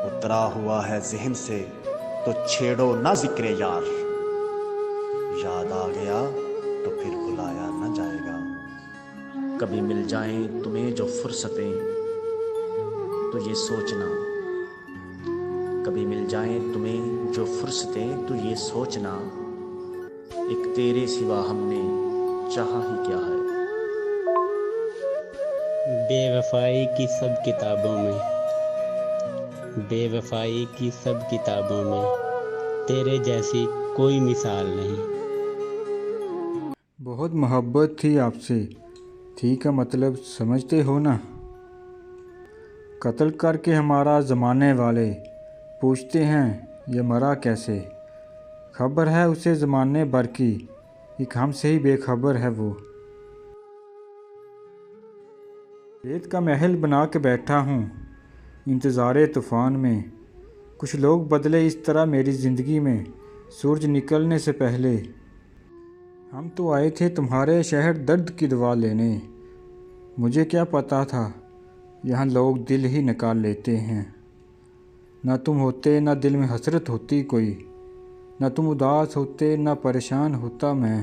उतरा हुआ है ज़हन से तो छेड़ो ना ज़िक्र यार। याद आ गया तो फिर बुलाया न जाएगा। कभी मिल जाएं तुम्हें जो फुर्सतें तो ये सोचना, कभी मिल जाएं तुम्हें जो फुर्सतें तो ये सोचना, एक तेरे सिवा हमने चाहा ही क्या है। बेवफाई की सब किताबों में, बेवफाई की सब किताबों में तेरे जैसी कोई मिसाल नहीं। बहुत मोहब्बत थी आपसे, थी का मतलब समझते हो ना। कत्ल करके हमारा ज़माने वाले पूछते हैं ये मरा कैसे। खबर है उसे ज़माने भर की, एक हमसे ही बेखबर है वो। रेत का महल बना के बैठा हूँ इंतज़ारे तूफ़ान में। कुछ लोग बदले इस तरह मेरी ज़िंदगी में सूरज निकलने से पहले। हम तो आए थे तुम्हारे शहर दर्द की दवा लेने। मुझे क्या पता था यहाँ लोग दिल ही निकाल लेते हैं। ना तुम होते ना दिल में हसरत होती कोई, ना तुम उदास होते ना परेशान होता मैं।